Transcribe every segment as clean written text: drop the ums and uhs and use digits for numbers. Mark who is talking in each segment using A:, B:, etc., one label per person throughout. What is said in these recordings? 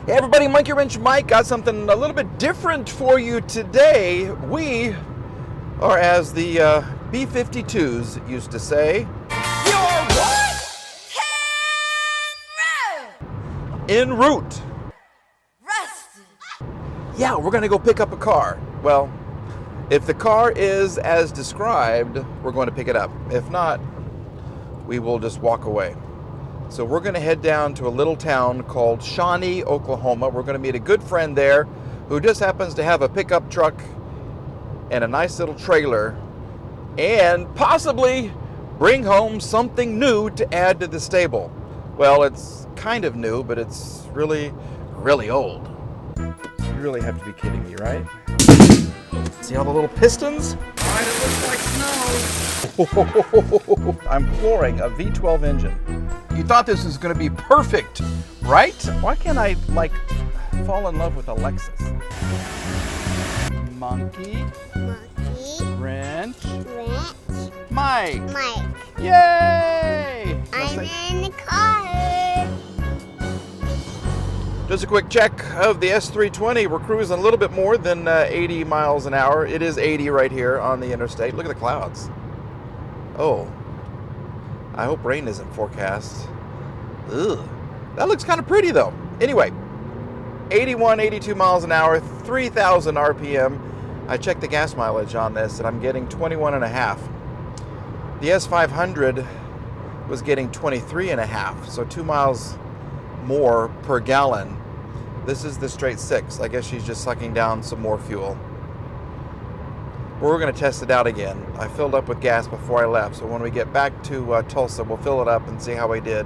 A: Hey everybody, Monkey Wrench Mike got something a little bit different for you today. We are, as the B-52s used to say,
B: You're what?
A: en route.
B: Rusted.
A: Yeah, we're gonna go pick up a car. Well, if the car is as described, we're going to pick it up. If not, we will just walk away. So we're going to head down to a little town called Shawnee, Oklahoma. We're going to meet a good friend there who just happens to have a pickup truck and a nice little trailer and possibly bring home something new to add to the stable. Well, it's kind of new, but it's really, really old. You really have to be kidding me, right? See all the little pistons?
B: Why it looks like snow.
A: I'm flooring a V12 engine. You thought this was going to be perfect, right? Why can't I, like, fall in love with a Lexus? Monkey. Wrench. Mike. Yay!
C: I'm in the car.
A: Just a quick check of the S320. We're cruising a little bit more than 80 miles an hour. It is 80 right here on the interstate. Look at the clouds. Oh, I hope rain isn't forecast. Ugh. That looks kind of pretty though. Anyway, 81, 82 miles an hour, 3,000 RPM. I checked the gas mileage on this and I'm getting 21 and a half. The S500 was getting 23 and a half, so 2 miles more per gallon. This is the straight 6. I guess she's just sucking down some more fuel. We're going to test it out again. I filled up with gas before I left, so when we get back to Tulsa, we'll fill it up and see how I did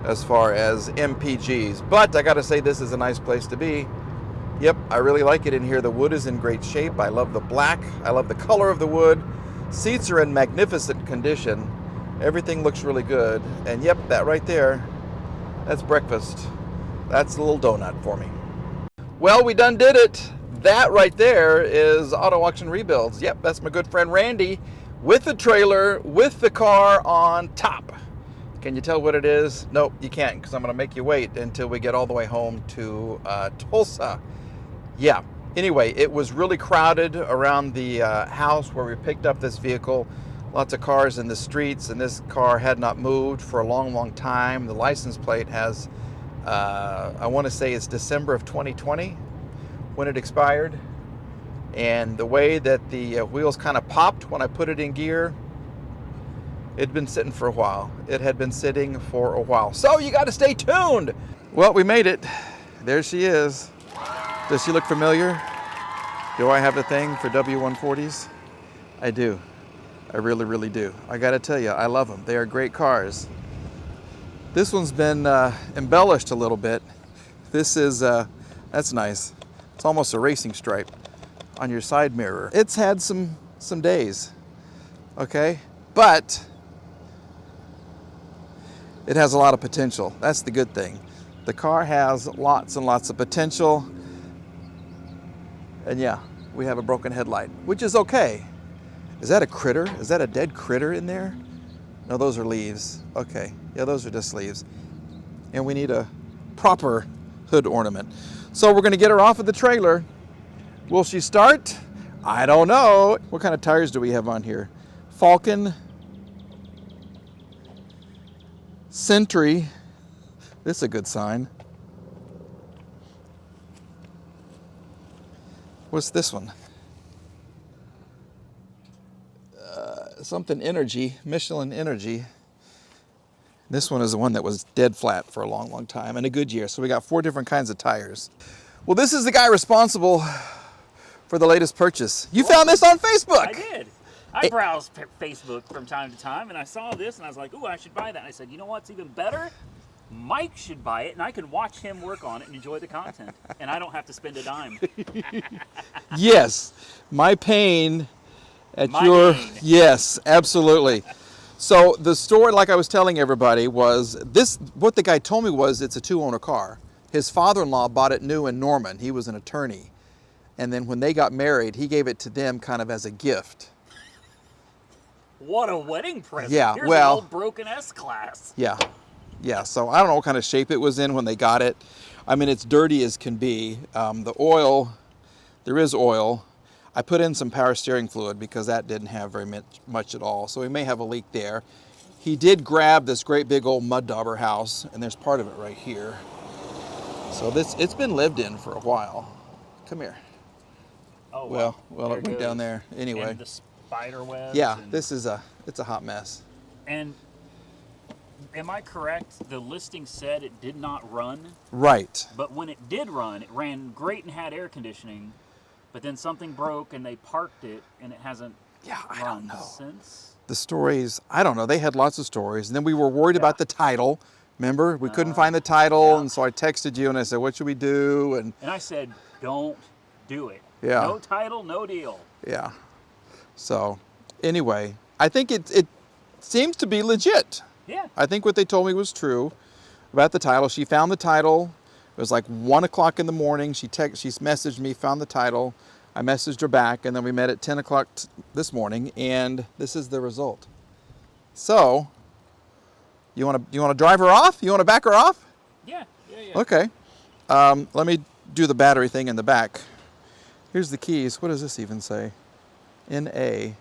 A: as far as MPGs. But I got to say, this is a nice place to be. Yep, I really like it in here. The wood is in great shape. I love the black. I love the color of the wood. Seats are in magnificent condition. Everything looks really good. And yep, that right there, that's breakfast. That's a little donut for me. Well, we done did it. That right there is Auto Auction Rebuilds. Yep, that's my good friend Randy with the trailer, with the car on top. Can you tell what it is? Nope, you can't, because I'm going to make you wait until we get all the way home to Tulsa. Yeah, anyway, it was really crowded around the house where we picked up this vehicle. Lots of cars in the streets, and this car had not moved for a long, long time. The license plate has, I want to say it's December of 2020 when it expired. And the way that the wheels kind of popped when I put it in gear, it'd been sitting for a while. It had been sitting for a while. So you got to stay tuned. Well, we made it. There she is. Does she look familiar? Do I have a thing for W140s? I do. I really, really do. I got to tell you, I love them. They are great cars. This one's been embellished a little bit. This is, that's nice. It's almost a racing stripe on your side mirror. It's had some days, okay? But it has a lot of potential. That's the good thing. The car has lots and lots of potential. And yeah, we have a broken headlight, which is okay. Is that a critter? Is that a dead critter in there? No, those are leaves. Okay, yeah, those are just leaves. And we need a proper hood ornament. So we're gonna get her off of the trailer. Will she start? I don't know. What kind of tires do we have on here? Falcon, Sentry. This is a good sign. What's this one? Something Energy, Michelin Energy. This one is the one that was dead flat for a long, long time, and a Goodyear. So we got 4 different kinds of tires. Well, this is the guy responsible for the latest purchase. You found this on Facebook.
D: I did. I browse Facebook from time to time, and I saw this, and I was like, ooh, I should buy that. And I said, you know what's even better? Mike should buy it, and I can watch him work on it and enjoy the content, and I don't have to spend a dime.
A: Yes, my pain at
D: My
A: your
D: gain.
A: Yes, absolutely. So the story, like I was telling everybody, was this. What the guy told me was it's a 2-owner car. His father-in-law bought it new in Norman. He was an attorney, and then when they got married, he gave it to them kind of as a gift.
D: What a wedding present.
A: Yeah,
D: Here's
A: well,
D: an old broken S-Class.
A: Yeah. Yeah, so I don't know what kind of shape it was in when they got it. I mean, it's dirty as can be. The oil, there is oil. I put in some power steering fluid because that didn't have very much at all. So we may have a leak there. He did grab this great big old mud dauber house, and there's part of it right here. So it's been lived in for a while. Come here.
D: Oh,
A: Well,
D: there
A: it went down there anyway.
D: And the spider webs.
A: Yeah,
D: and,
A: it's a hot mess.
D: And am I correct? The listing said it did not run,
A: Right.
D: but when it did run, it ran great and had air conditioning. But then something broke and they parked it, and it hasn't
A: I
D: run
A: don't know.
D: since.
A: The stories, I don't know. They had lots of stories, and then we were worried about the title. Remember, we couldn't find the title, and so I texted you and I said, "What should we do?" And
D: I said, "Don't do it.
A: Yeah.
D: No title, no deal."
A: yeah. So anyway, I think it seems to be legit.
D: Yeah.
A: I think what they told me was true about the title. She found the title. It was like 1 o'clock in the morning. She messaged me, found the title. I messaged her back, and then we met at 10 o'clock this morning, and this is the result. So, you want to drive her off? You want to back her off?
D: Yeah.
A: Okay. Let me do the battery thing in the back. Here's the keys. What does this even say? NA.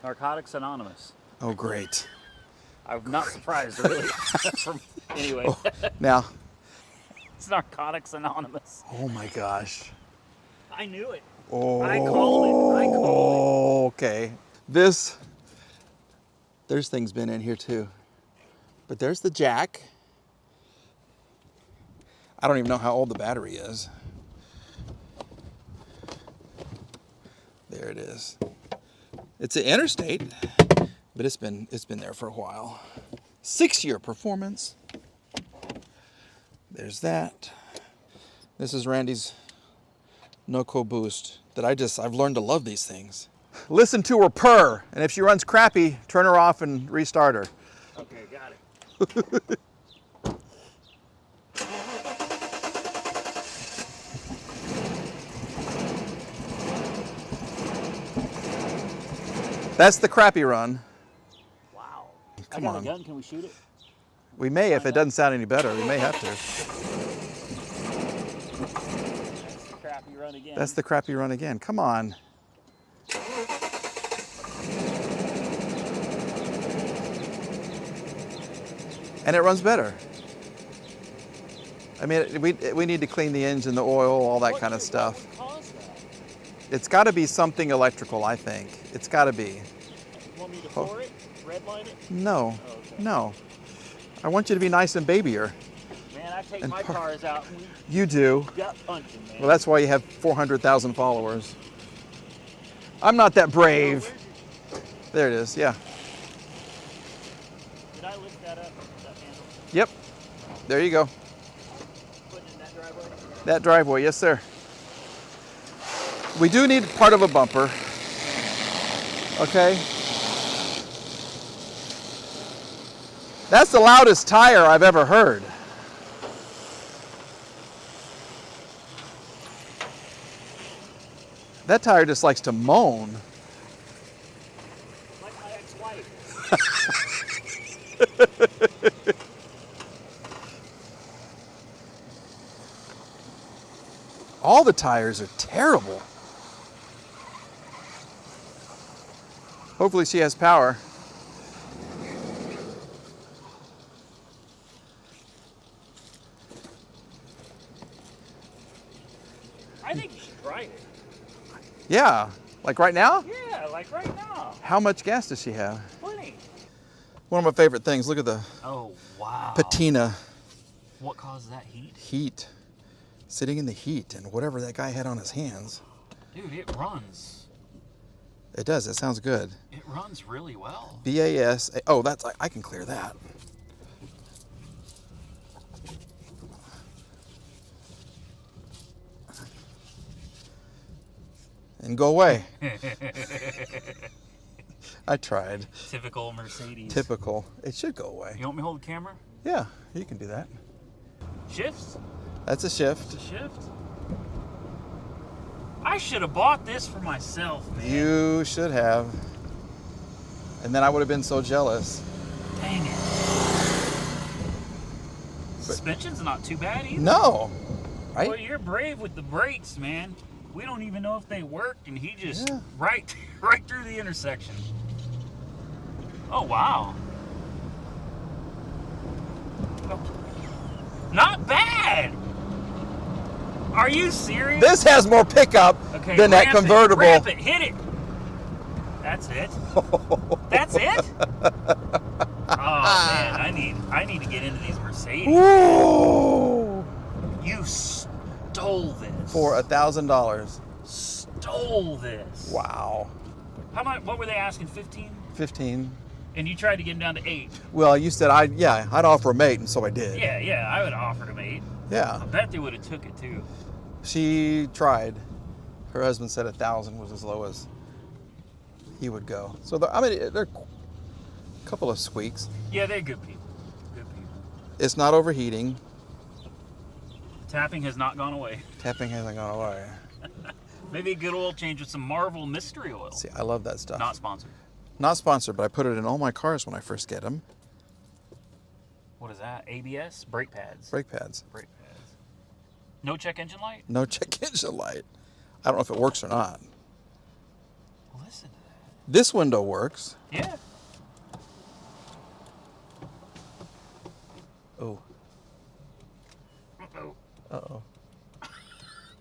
D: Narcotics Anonymous.
A: Oh, great.
D: I'm not surprised, really. Anyway,
A: Now,
D: it's Narcotics Anonymous.
A: oh my gosh.
D: I knew it.
A: Oh,
D: I called it.
A: okay. There's things been in here too. But there's the jack. I don't even know how old the battery is. There it is. It's an Interstate, but it's been there for a while. 6-year performance. There's that. This is Randy's NoCo Boost that I've learned to love these things. Listen to her purr, and if she runs crappy, turn her off and restart her.
D: Okay, got it.
A: That's the crappy run.
D: Wow.
A: Come
D: I got
A: on.
D: a gun. Can we shoot it?
A: We may, if it doesn't sound any better, we may have to.
D: That's the crappy run again.
A: That's the crappy run again. Come on. And it runs better. I mean, we need to clean the engine, the oil, all that kind of stuff.
D: What caused that?
A: It's got to be something electrical, I think. It's got to be.
D: You want me to pour it? Redline it?
A: No,
D: Oh, okay.
A: no. I want you to be nice and babyier.
D: Man, I take
A: And
D: my cars out and we
A: You do.
D: gut punching, man.
A: Well, that's why you have 400,000 followers. I'm not that brave. There it is, yeah.
D: Did I lift that up? That handle?
A: Yep. There you go.
D: Putting in that driveway?
A: That driveway, yes, sir. We do need part of a bumper. Okay. That's the loudest tire I've ever heard. That tire just likes to moan.
D: Like my ex-wife.
A: All the tires are terrible. Hopefully she has power.
D: I think you should try it.
A: Yeah, like right now?
D: Yeah, like right now.
A: How much gas does she have?
D: Plenty.
A: One of my favorite things, look at the
D: Oh, wow.
A: patina
D: What caused that heat?
A: heat. Sitting in the heat and whatever that guy had on his hands.
D: Dude, it runs.
A: It does, it sounds good.
D: It runs really well.
A: BAS, oh, I can clear that. And go away. I tried.
D: Typical Mercedes.
A: Typical. It should go away.
D: You want me to hold the camera?
A: Yeah, you can do that.
D: Shifts?
A: That's a shift.
D: The shift? I should have bought this for myself, man.
A: You should have. And then I would have been so jealous.
D: Dang it. Suspension's not too bad either.
A: No.
D: Well,
A: Right?
D: you're brave with the brakes, man. We don't even know if they worked, and he just
A: Yeah.
D: right through the intersection. Oh wow. Not bad. Are you serious?
A: This has more pickup
D: Okay,
A: than that
D: ramp it,
A: convertible.
D: ramp it, hit it. That's it. That's it. Oh man, I need to get into these Mercedes.
A: Woo!
D: You stole this.
A: For $1,000.
D: Stole this.
A: Wow.
D: How much? What were they asking? 15?
A: 15.
D: And you tried to get them down to 8.
A: Well, you said I'd offer a mate, and so I did.
D: Yeah, I would have offered them 8.
A: Yeah.
D: I bet they would have took it too.
A: She tried. Her husband said 1,000 was as low as he would go. So they're a couple of squeaks.
D: Yeah, they're good people. Good people.
A: It's not overheating.
D: Tapping has not gone away.
A: Tapping hasn't gone away.
D: Maybe a good oil change with some Marvel mystery oil.
A: See, I love that stuff.
D: Not sponsored.
A: Not sponsored, but I put it in all my cars when I first get them.
D: What is that? ABS? Brake pads.
A: Brake pads.
D: Brake pads. No check engine light?
A: No check engine light. I don't know if it works or not.
D: Listen to that.
A: This window works.
D: Yeah.
A: Oh.
D: Uh-oh.
A: Uh-oh.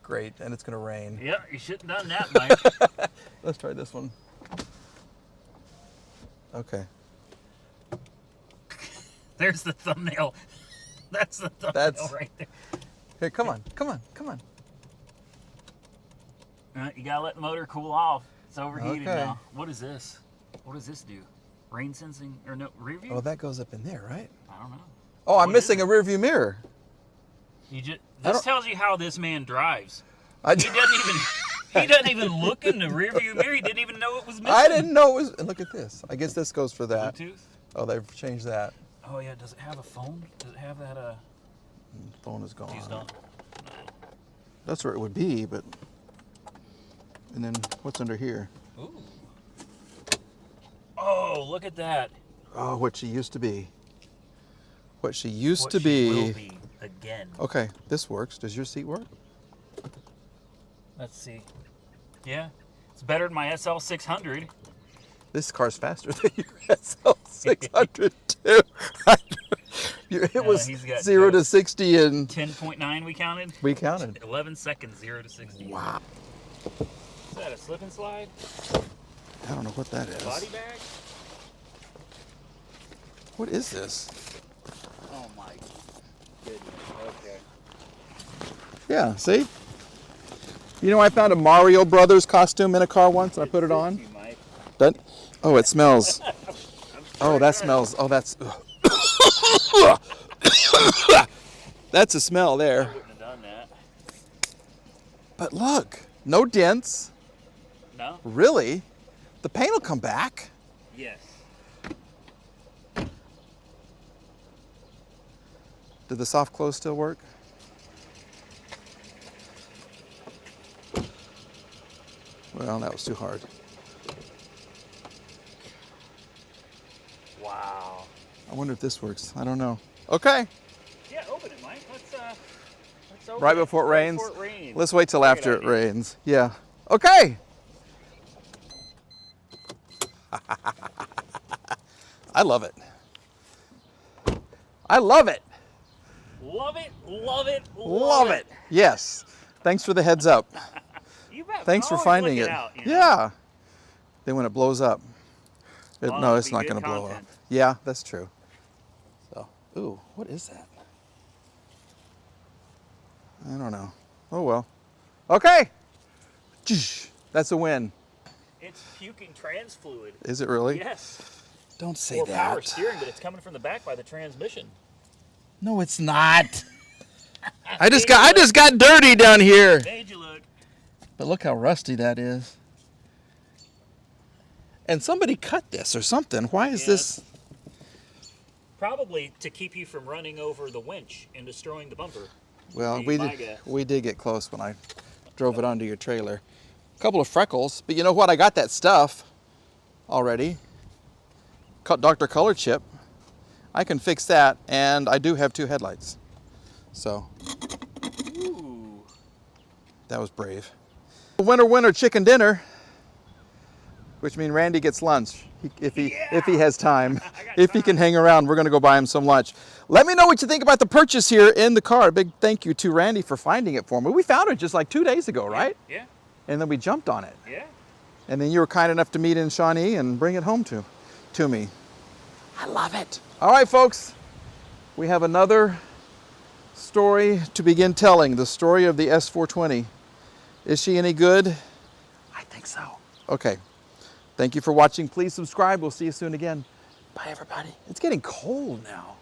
A: Great, and it's going to rain.
D: Yeah, you shouldn't have done that, Mike.
A: Let's try this one. Okay.
D: There's the thumbnail. That's the thumbnail right there.
A: Here, come on, come on, come on.
D: You gotta let the motor cool off. It's overheated
A: Okay.
D: now. What is this? What does this do? Rain sensing or no rear view?
A: Oh, that goes up in there, right?
D: I don't know.
A: Oh, I'm
D: What is
A: missing
D: it?
A: a rear view mirror.
D: You just
A: I
D: this
A: don't-
D: tells you how this man drives.
A: I,
D: He doesn't even look in the rear view mirror. He didn't even know it was missing.
A: I didn't know it was. And look at this. I guess this goes for that.
D: Bluetooth.
A: Oh, they've changed that.
D: Oh yeah. Does it have a phone? Does it have that?
A: Phone is gone.
D: He's done.
A: That's where it would be, but. And then what's under here?
D: Ooh. Oh, look at that.
A: Oh, what she used to be. What she used
D: What
A: to
D: she
A: be.
D: will be again.
A: Okay, this works. Does your seat work?
D: Let's see. Yeah, it's better than my SL600.
A: This car's faster than your SL600 too. It was
D: he's got
A: 0 to 60 in.
D: 10.9 we counted.
A: We counted.
D: 11 seconds, 0 to 60.
A: Wow.
D: Is that a slip and slide?
A: I don't know what that is.
D: Body bag?
A: What is this?
D: Oh my goodness. Okay.
A: Yeah, see? You know, I found a Mario Brothers costume in a car once and I put it on.
D: You, Mike.
A: Doesn't- Oh, it smells. Oh, that smells. Oh, that's. That's a smell there.
D: Wouldn't have done that.
A: But look, no dents.
D: No?
A: Really? The paint will come back.
D: Yes.
A: Did the soft close still work? Well, that was too hard.
D: Wow.
A: I wonder if this works. I don't know. Okay.
D: Yeah, open it, Mike. Let's open
A: Right before it
D: Right
A: rains?
D: before it rains.
A: Let's wait till
D: Great
A: after it
D: idea.
A: rains. Yeah. Okay. I love it. I love it.
D: Love it, love it,
A: Love it. Yes. Thanks for the heads up.
D: You bet.
A: Thanks for
D: Always
A: finding
D: look
A: it.
D: Out, you know?
A: Yeah. Then when it blows up.
D: Well,
A: No,
D: it'll
A: it's
D: be
A: not
D: good
A: going to blow up.
D: content.
A: Yeah, that's true. So, ooh, what is that? I don't know. Oh well. Okay. That's a win.
D: It's puking trans fluid.
A: Is it really?
D: Yes.
A: Don't say
D: Or
A: that.
D: power steering, but it's coming from the back by the transmission.
A: No, it's not. I just got dirty down here.
D: Made you look.
A: But look how rusty that is. And somebody cut this or something. Why is
D: Yeah.
A: this?
D: Probably to keep you from running over the winch and destroying the bumper.
A: Well,
D: Be
A: we
D: my
A: did,
D: guess.
A: we did get close when I drove it onto your trailer. A couple of freckles, but you know what? I got that stuff already. Dr. Color Chip. I can fix that, and I do have 2 headlights. So
D: Ooh.
A: that was brave. Winner, winner, chicken dinner. Which means Randy gets lunch if he has time. If he can hang around, we're going to go buy him some lunch. Let me know what you think about the purchase here in the car. Big thank you to Randy for finding it for me. We found it just like 2 days ago, right?
D: Yeah.
A: And then we jumped on it.
D: Yeah.
A: And then you were kind enough to meet in Shawnee and bring it home to me. I love it. All right, folks. We have another story to begin telling. The story of the S420. Is she any good? I think so. Okay. Thank you for watching. Please subscribe. We'll see you soon again. Bye, everybody. It's getting cold now.